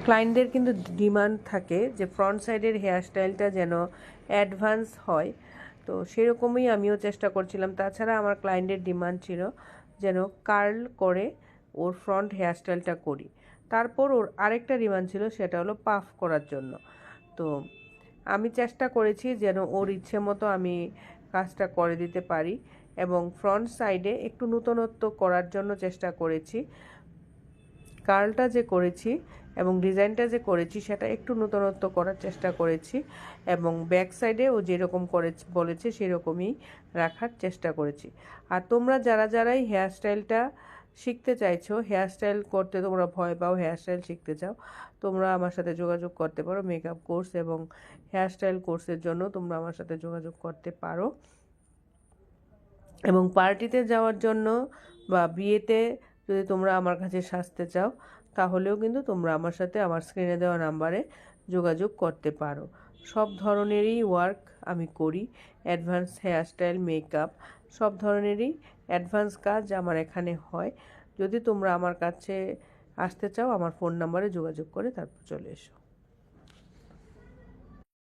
ক্লায়েন্টদের কিন্তু ডিমান্ড থাকে যে ফ্রন্ট সাইডের হেয়ারস্টাইলটা যেন অ্যাডভান্স হয়, তো সেরকমই আমিও চেষ্টা করছিলাম। তাছাড়া আমার ক্লায়েন্টের ডিমান্ড ছিল যেন কার্ল করে ওর ফ্রন্ট হেয়ারস্টাইলটা করি। তারপর ওর আরেকটা ডিমান্ড ছিল, সেটা হলো পাফ করার জন্য। তো আমি চেষ্টা করেছি যেন ওর ইচ্ছে মতো আমি কাজটা করে দিতে পারি, এবং ফ্রন্ট সাইডে একটু নূতনত্ব করার জন্য চেষ্টা করেছি। কার্লটা যে করেছি এবং ডিজাইনটা যে করেছি সেটা একটু নূতনত্ব করার চেষ্টা করেছি, এবং ব্যাক সাইডে ও যেরকম করেছে বলেছে সেরকমই রাখার চেষ্টা করেছি। আর তোমরা যারাই হেয়ারস্টাইলটা শিখতে চাইছো, হেয়ারস্টাইল করতে তোমরা ভয় পাও, হেয়ারস্টাইল শিখতে চাও, তোমরা আমার সাথে যোগাযোগ করতে পারো। মেকআপ কোর্স এবং হেয়ারস্টাইল কোর্সের জন্য তোমরা আমার সাথে যোগাযোগ করতে পারো। এবং পার্টিতে যাওয়ার জন্য বা বিয়েতে যদি তোমরা আমার কাছে সাজতে চাও, তাহলেও কিন্তু তোমরা আমার সাথে আমার স্ক্রিনে দেওয়া নাম্বারে যোগাযোগ করতে পারো। সব ধরনেরই ওয়ার্ক আমি করি, অ্যাডভান্স হেয়ারস্টাইল, মেকআপ, সব ধরনেরই অ্যাডভান্স কাজ আমার এখানে হয়। যদি তোমরা আমার কাছে আসতে চাও, আমার ফোন নাম্বারে যোগাযোগ করে তারপর চলে এসো।